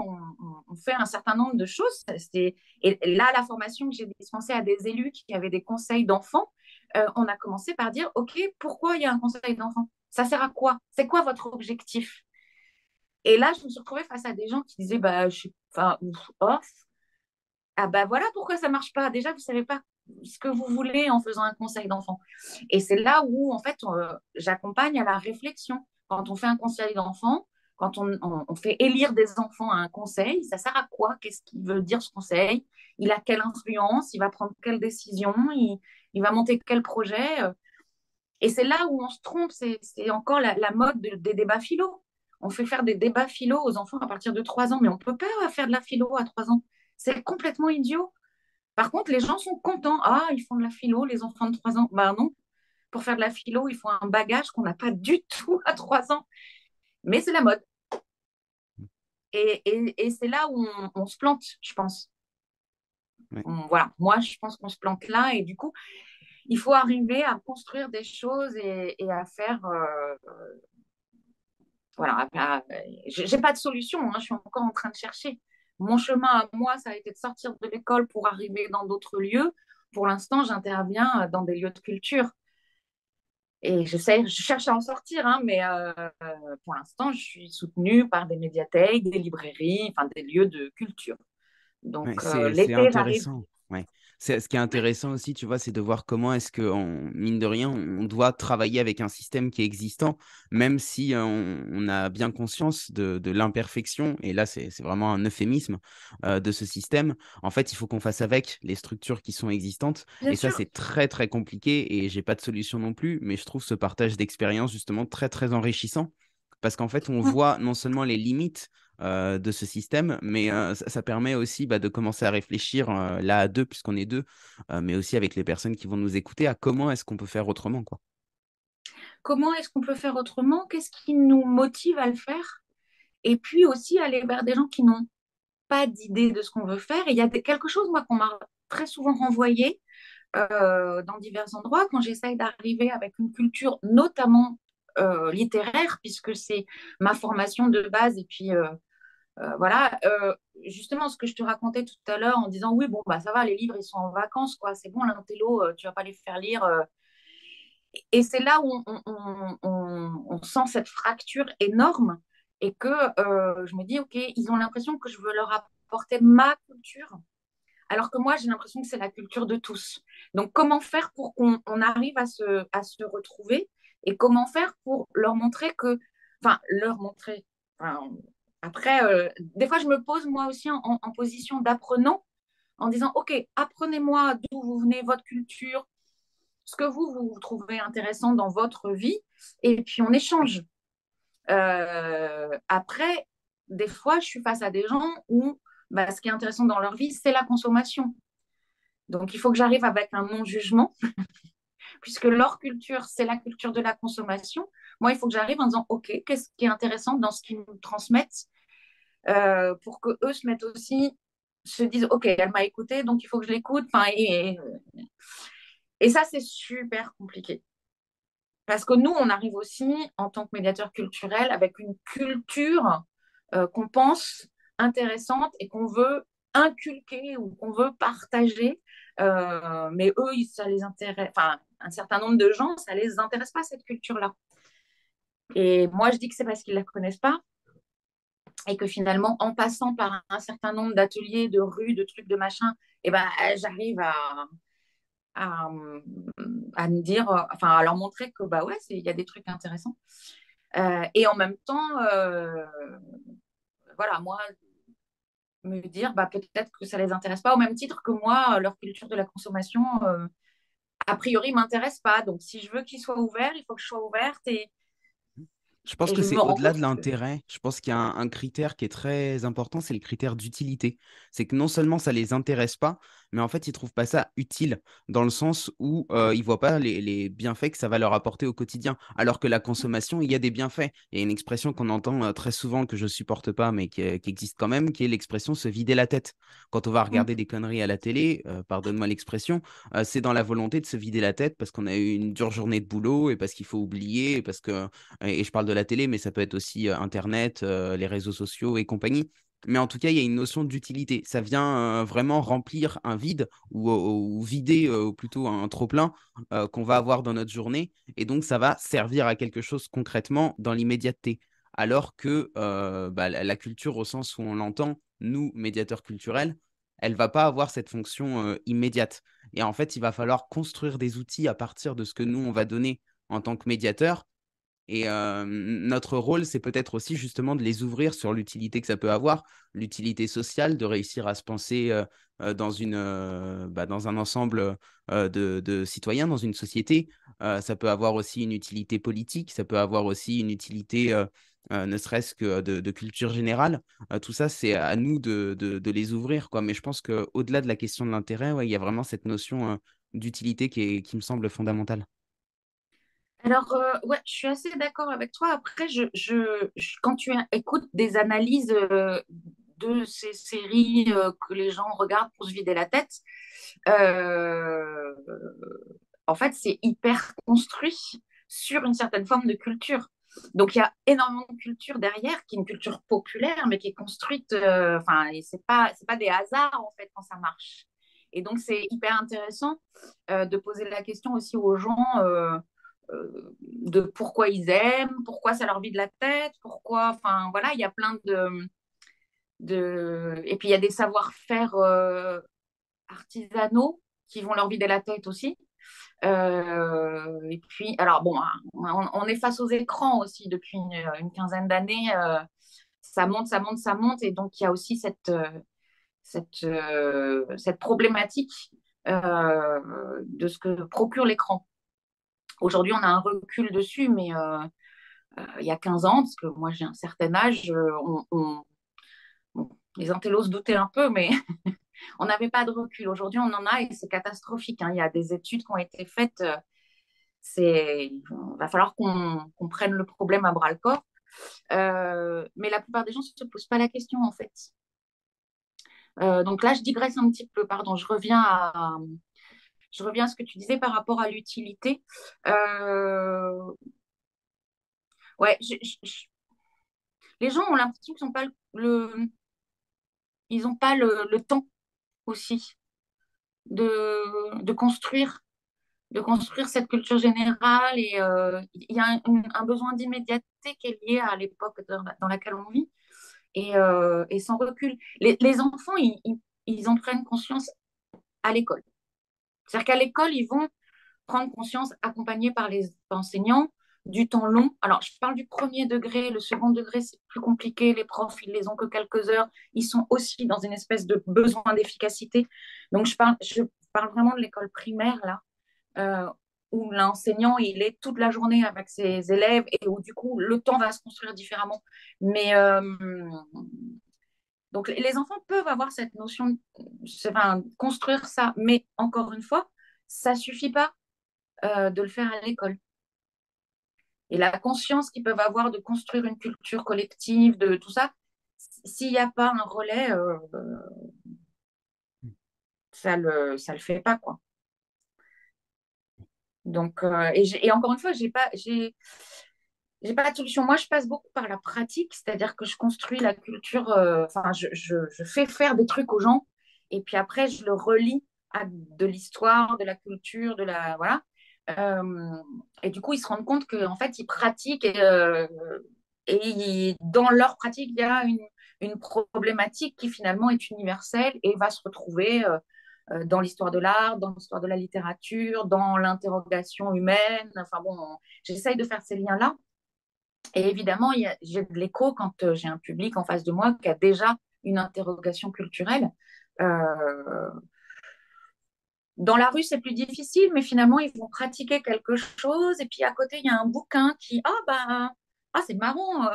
on fait un certain nombre de choses. Et là, la formation que j'ai dispensée à des élus qui avaient des conseils d'enfants, on a commencé par dire, OK, pourquoi il y a un conseil d'enfants? Ça sert à quoi? C'est quoi votre objectif? Et là, je me suis retrouvée face à des gens qui disaient, je suis, enfin, off. Ah voilà pourquoi ça marche pas. Déjà, vous savez pas ce que vous voulez en faisant un conseil d'enfant. Et c'est là où, en fait, j'accompagne à la réflexion. Quand on fait un conseil d'enfant, quand on fait élire des enfants à un conseil, ça sert à quoi? Qu'est-ce qu'il veut dire ce conseil? Il a quelle influence? Il va prendre quelle décision? Il va monter quel projet? Et c'est là où on se trompe. C'est encore la mode des débats philo. On fait faire des débats philo aux enfants à partir de 3 ans, mais on ne peut pas faire de la philo à 3 ans. C'est complètement idiot. Par contre, les gens sont contents. Ah, ils font de la philo, les enfants de 3 ans. Ben non, pour faire de la philo, il faut un bagage qu'on n'a pas du tout à 3 ans. Mais c'est la mode. Et c'est là où on se plante, je pense. Ouais. Voilà, moi, je pense qu'on se plante là. Et du coup, il faut arriver à construire des choses et à faire. Voilà, j'ai pas de solution. Hein, je suis encore en train de chercher. Mon chemin à moi, ça a été de sortir de l'école pour arriver dans d'autres lieux. Pour l'instant, j'interviens dans des lieux de culture. Et je cherche à en sortir, hein, mais pour l'instant, je suis soutenue par des médiathèques, des librairies, enfin des lieux de culture. Donc Ouais, c'est l'été, j'arrive. intéressant. Ouais. Ce qui est intéressant aussi, tu vois, c'est de voir comment est-ce que, mine de rien, on doit travailler avec un système qui est existant, même si on a bien conscience de l'imperfection. Et là, c'est vraiment un euphémisme de ce système. En fait, il faut qu'on fasse avec les structures qui sont existantes. Bien Et ça, sûr. c'est très, très compliqué. Et j'ai pas de solution non plus. Mais je trouve ce partage d'expérience justement très, très enrichissant. Parce qu'en fait, on Mm. voit non seulement les limites de ce système, mais ça permet aussi de commencer à réfléchir là à deux, puisqu'on est deux, mais aussi avec les personnes qui vont nous écouter, à comment est-ce qu'on peut faire autrement, quoi. Comment est-ce qu'on peut faire autrement? Qu'est-ce qui nous motive à le faire? Et puis aussi aller vers des gens qui n'ont pas d'idée de ce qu'on veut faire. Et il y a quelque chose, moi, qu'on m'a très souvent renvoyé dans divers endroits quand j'essaye d'arriver avec une culture, notamment littéraire, puisque c'est ma formation de base. Et puis, voilà, justement, ce que je te racontais tout à l'heure en disant, oui, bon, bah ça va, les livres, ils sont en vacances, quoi. C'est bon, l'intello, tu vas pas les faire lire. Et c'est là où on sent cette fracture énorme et que je me dis, OK, ils ont l'impression que je veux leur apporter ma culture, alors que moi, j'ai l'impression que c'est la culture de tous. Donc, comment faire pour qu'on arrive à se retrouver et comment faire pour leur montrer que, enfin, leur montrer, enfin, après, des fois, je me pose moi aussi en position d'apprenant en disant, OK, apprenez-moi d'où vous venez, votre culture, ce que vous trouvez intéressant dans votre vie, et puis on échange. Après, des fois, je suis face à des gens où bah, ce qui est intéressant dans leur vie, c'est la consommation. Donc, il faut que j'arrive avec un non-jugement, puisque leur culture, c'est la culture de la consommation. Moi, il faut que j'arrive en disant, OK, qu'est-ce qui est intéressant dans ce qu'ils nous transmettent pour que eux se mettent aussi, se disent, OK, elle m'a écouté, donc il faut que je l'écoute. Enfin, et ça, c'est super compliqué. Parce que nous, on arrive aussi en tant que médiateur culturel avec une culture qu'on pense intéressante et qu'on veut inculquer ou qu'on veut partager. Mais eux, ça les intéresse. Enfin, un certain nombre de gens, ça les intéresse pas cette culture-là. Et moi, je dis que c'est parce qu'ils la connaissent pas et que finalement, en passant par un certain nombre d'ateliers, de rues, de trucs, de machins, eh ben, j'arrive à, à me dire, enfin, à leur montrer que bah ouais, il y a des trucs intéressants. Et en même temps, voilà, moi, me dire, bah, peut-être que ça les intéresse pas, au même titre que moi, leur culture de la consommation, a priori, m'intéresse pas. Donc, si je veux qu'ils soient ouverts, il faut que je sois ouverte Je pense et que je me c'est rends au-delà compte de que. l'intérêt. Je pense qu'il y a un critère qui est très important, c'est le critère d'utilité. C'est que non seulement ça les intéresse pas, mais en fait, ils trouvent pas ça utile, dans le sens où ils voient pas les bienfaits que ça va leur apporter au quotidien. Alors que la consommation, il y a des bienfaits. Il y a une expression qu'on entend très souvent que je supporte pas, mais qui existe quand même, qui est l'expression se vider la tête. Quand on va regarder des conneries à la télé, pardonne-moi l'expression, c'est dans la volonté de se vider la tête parce qu'on a eu une dure journée de boulot et parce qu'il faut oublier, et parce que et je parle de la télé, mais ça peut être aussi Internet, les réseaux sociaux et compagnie. Mais en tout cas, il y a une notion d'utilité. Ça vient vraiment remplir un vide ou vider plutôt un trop-plein qu'on va avoir dans notre journée. Et donc, ça va servir à quelque chose concrètement dans l'immédiateté. Alors que bah, la culture, au sens où on l'entend, nous, médiateurs culturels, elle va pas avoir cette fonction immédiate. Et en fait, il va falloir construire des outils à partir de ce que nous, on va donner en tant que médiateur et notre rôle, c'est peut-être aussi justement de les ouvrir sur l'utilité que ça peut avoir, l'utilité sociale, de réussir à se penser dans un ensemble de citoyens, dans une société. Ça peut avoir aussi une utilité politique, ça peut avoir aussi une utilité, ne serait-ce que de culture générale. Tout ça, c'est à nous de les ouvrir, quoi. Mais je pense qu'au-delà de la question de l'intérêt, ouais, il y a vraiment cette notion d'utilité qui me semble fondamentale. Alors, ouais, je suis assez d'accord avec toi. Après, quand tu écoutes des analyses de ces séries que les gens regardent pour se vider la tête, euh, en fait, c'est hyper construit sur une certaine forme de culture. Donc, il y a énormément de culture derrière, qui est une culture populaire, mais qui est construite. Enfin, et c'est pas des hasards en fait quand ça marche. Et donc, c'est hyper intéressant de poser la question aussi aux gens. De pourquoi ils aiment, pourquoi ça leur vide la tête, pourquoi, enfin voilà, il y a plein et puis il y a des savoir-faire artisanaux qui vont leur vider la tête aussi. Et puis, alors bon, hein, on est face aux écrans aussi depuis une quinzaine d'années. Ça monte, ça monte, ça monte, et donc il y a aussi cette problématique de ce que procure l'écran. Aujourd'hui, on a un recul dessus, mais il y a 15 ans, parce que moi j'ai un certain âge, bon, les intellos se doutaient un peu, mais on n'avait pas de recul. Aujourd'hui, on en a et c'est catastrophique, hein. Il y a des études qui ont été faites. Il va falloir qu'on prenne le problème à bras le corps. Mais la plupart des gens ne se posent pas la question, en fait. Donc là, je digresse un petit peu, pardon. Je reviens à ce que tu disais par rapport à l'utilité. Ouais, les gens ont l'impression qu'ils n'ont pas ils n'ont pas le temps aussi de construire cette culture générale et il y a un besoin d'immédiateté qui est lié à l'époque dans laquelle on vit et sans recul. Les enfants, ils en prennent conscience à l'école. C'est-à-dire qu'à l'école, ils vont prendre conscience, accompagnés par les enseignants, du temps long. Alors, je parle du premier degré, le second degré, c'est plus compliqué. Les profs, ils les ont que quelques heures. Ils sont aussi dans une espèce de besoin d'efficacité. Donc, je parle vraiment de l'école primaire, là, euh, où l'enseignant, il est toute la journée avec ses élèves et où, du coup, le temps va se construire différemment. Mais donc, les enfants peuvent avoir cette notion, enfin, construire ça. Mais encore une fois, ça suffit pas de le faire à l'école. Et la conscience qu'ils peuvent avoir de construire une culture collective, de tout ça, s'il n'y a pas un relais, ça le fait pas, quoi. Donc, et encore une fois, j'ai pas de solution. Moi, je passe beaucoup par la pratique, c'est-à-dire que je construis la culture, enfin, je fais faire des trucs aux gens, et puis après, je le relie à de l'histoire, de la culture, voilà. Euh, et du coup, ils se rendent compte qu'en fait, ils pratiquent et dans leur pratique, il y a une problématique qui finalement est universelle et va se retrouver dans l'histoire de l'art, dans l'histoire de la littérature, dans l'interrogation humaine. Enfin bon, j'essaye de faire ces liens-là. Et évidemment, j'ai de l'écho quand j'ai un public en face de moi qui a déjà une interrogation culturelle. Euh, dans la rue, c'est plus difficile, mais finalement, ils vont pratiquer quelque chose. Et puis à côté, il y a un bouquin qui, c'est marrant.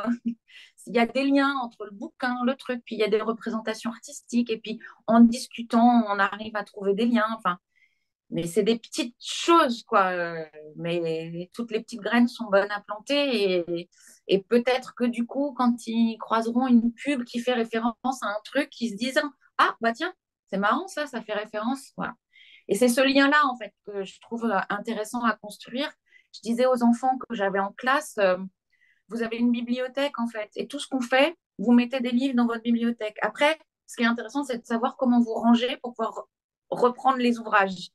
Il y a des liens entre le bouquin, le truc, puis il y a des représentations artistiques. Et puis en discutant, on arrive à trouver des liens. Enfin, mais c'est des petites choses, quoi. Mais toutes les petites graines sont bonnes à planter. Et peut-être que du coup, quand ils croiseront une pub qui fait référence à un truc, ils se disent, ah, bah tiens, c'est marrant ça, ça fait référence. Voilà. Et c'est ce lien-là, en fait, que je trouve intéressant à construire. Je disais aux enfants que j'avais en classe, vous avez une bibliothèque, en fait, et tout ce qu'on fait, vous mettez des livres dans votre bibliothèque. Après, ce qui est intéressant, c'est de savoir comment vous ranger pour pouvoir reprendre les ouvrages.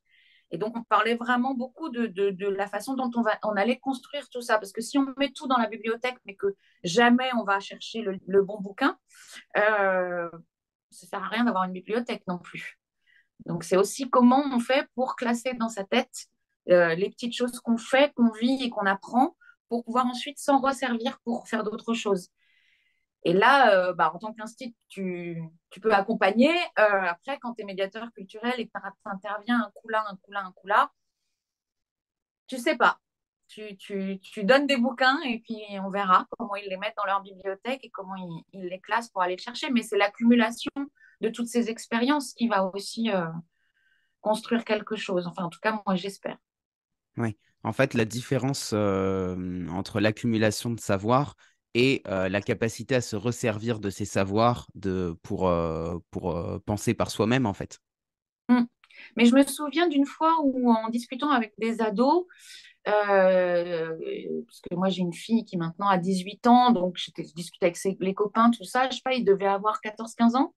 Et donc, on parlait vraiment beaucoup de la façon dont on allait construire tout ça. Parce que si on met tout dans la bibliothèque, mais que jamais on va chercher le bon bouquin, euh, ça ne sert à rien d'avoir une bibliothèque non plus. Donc, c'est aussi comment on fait pour classer dans sa tête les petites choses qu'on fait, qu'on vit et qu'on apprend pour pouvoir ensuite s'en resservir pour faire d'autres choses. Et là, en tant qu'institut, tu peux accompagner. Après, quand tu es médiateur culturel et que tu interviens un coup là, un coup là, un coup là, tu sais pas. Tu donnes des bouquins et puis on verra comment ils les mettent dans leur bibliothèque et comment ils les classent pour aller le chercher. Mais c'est l'accumulation de toutes ces expériences qui va aussi construire quelque chose. Enfin, en tout cas, moi, j'espère. Oui. En fait, la différence entre l'accumulation de savoir et la capacité à se resservir de ces savoirs pour penser par soi-même, en fait. Mm. Mais je me souviens d'une fois où, en discutant avec des ados, parce que moi j'ai une fille qui maintenant a 18 ans, donc je discutais avec les copains, tout ça, je sais pas, il devait avoir 14 15 ans,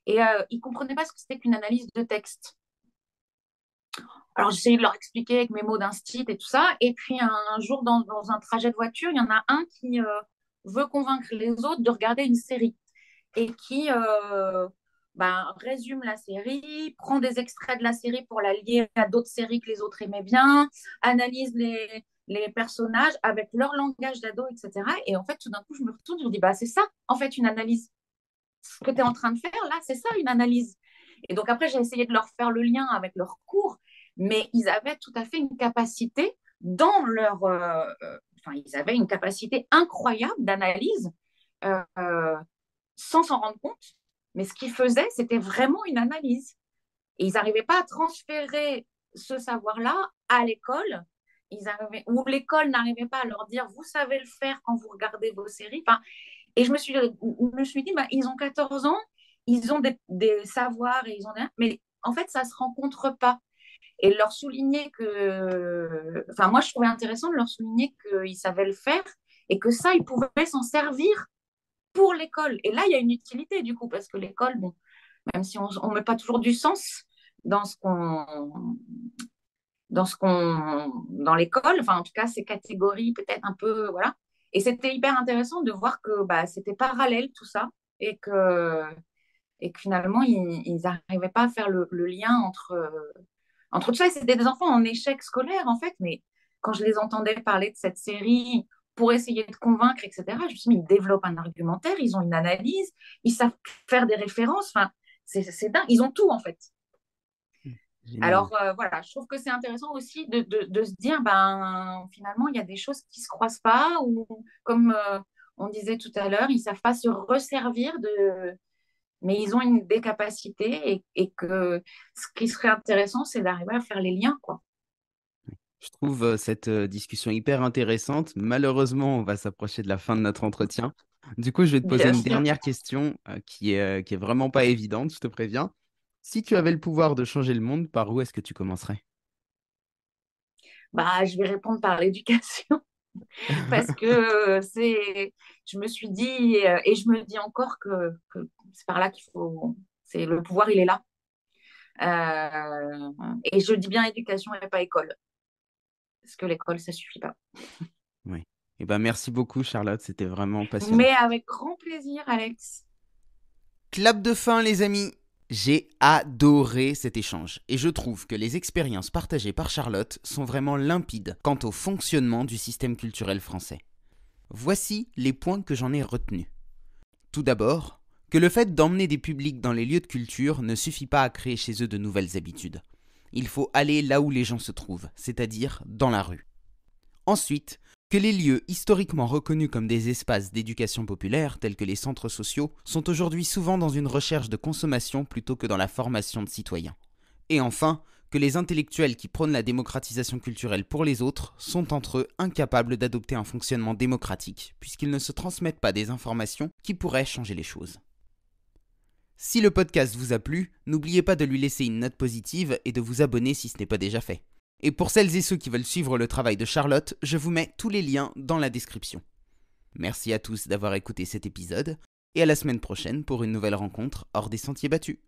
et ils ne comprenaient pas ce que c'était qu'une analyse de texte. Alors j'essayais de leur expliquer avec mes mots d'instit et tout ça, et puis un jour dans un trajet de voiture, il y en a un qui veut convaincre les autres de regarder une série, et qui résume la série, prend des extraits de la série pour la lier à d'autres séries que les autres aimaient bien, analyse les personnages avec leur langage d'ado, etc. Et en fait, tout d'un coup, je me retourne, je me dis, c'est ça, en fait, une analyse. Ce que tu es en train de faire là, c'est ça, une analyse. Et donc après, j'ai essayé de leur faire le lien avec leur cours, mais ils avaient tout à fait une capacité dans leur... ils avaient une capacité incroyable d'analyse euh, sans s'en rendre compte. Mais ce qu'ils faisaient, c'était vraiment une analyse. Et ils n'arrivaient pas à transférer ce savoir-là à l'école. Ou l'école n'arrivait pas à leur dire, vous savez le faire quand vous regardez vos séries. Enfin, et je me suis dit, ils ont 14 ans, ils ont des savoirs, et ils ont mais en fait, ça ne se rencontre pas. Et leur souligner que, enfin, moi, je trouvais intéressant de leur souligner qu'ils savaient le faire et que ça, ils pouvaient s'en servir pour l'école. Et là, il y a une utilité du coup, parce que l'école, bon, même si on ne met pas toujours du sens dans ce qu'on dans l'école, enfin en tout cas ces catégories peut-être un peu voilà. Et c'était hyper intéressant de voir que bah, c'était parallèle tout ça et que finalement ils n'arrivaient pas à faire le lien entre tout ça. Et c'était des enfants en échec scolaire en fait, mais quand je les entendais parler de cette série pour essayer de convaincre, etc., je me suis dit, mais ils développent un argumentaire, ils ont une analyse, ils savent faire des références, enfin, c'est dingue, ils ont tout en fait. Génial. Alors voilà, je trouve que c'est intéressant aussi de se dire, ben finalement, il y a des choses qui ne se croisent pas, ou comme on disait tout à l'heure, ils ne savent pas se resservir mais ils ont des capacités et que ce qui serait intéressant, c'est d'arriver à faire les liens, quoi. Je trouve cette discussion hyper intéressante. Malheureusement, on va s'approcher de la fin de notre entretien. Du coup, je vais te poser Bien une sûr. dernière question qui est vraiment pas évidente, je te préviens. Si tu avais le pouvoir de changer le monde, par où est-ce que tu commencerais? Bah, je vais répondre par l'éducation parce que je me suis dit et je me dis encore que c'est par là qu'il faut, c'est le pouvoir, il est là. Et je dis bien éducation et pas école, parce que l'école, ça suffit pas. Oui. Eh ben, merci beaucoup, Charlotte. C'était vraiment passionnant. Mais avec grand plaisir, Alex. Clap de fin, les amis. J'ai adoré cet échange et je trouve que les expériences partagées par Charlotte sont vraiment limpides quant au fonctionnement du système culturel français. Voici les points que j'en ai retenus. Tout d'abord, que le fait d'emmener des publics dans les lieux de culture ne suffit pas à créer chez eux de nouvelles habitudes. Il faut aller là où les gens se trouvent, c'est-à-dire dans la rue. Ensuite, que les lieux historiquement reconnus comme des espaces d'éducation populaire, tels que les centres sociaux, sont aujourd'hui souvent dans une recherche de consommation plutôt que dans la formation de citoyens. Et enfin, que les intellectuels qui prônent la démocratisation culturelle pour les autres sont entre eux incapables d'adopter un fonctionnement démocratique, puisqu'ils ne se transmettent pas des informations qui pourraient changer les choses. Si le podcast vous a plu, n'oubliez pas de lui laisser une note positive et de vous abonner si ce n'est pas déjà fait. Et pour celles et ceux qui veulent suivre le travail de Charlotte, je vous mets tous les liens dans la description. Merci à tous d'avoir écouté cet épisode, et à la semaine prochaine pour une nouvelle rencontre hors des sentiers battus.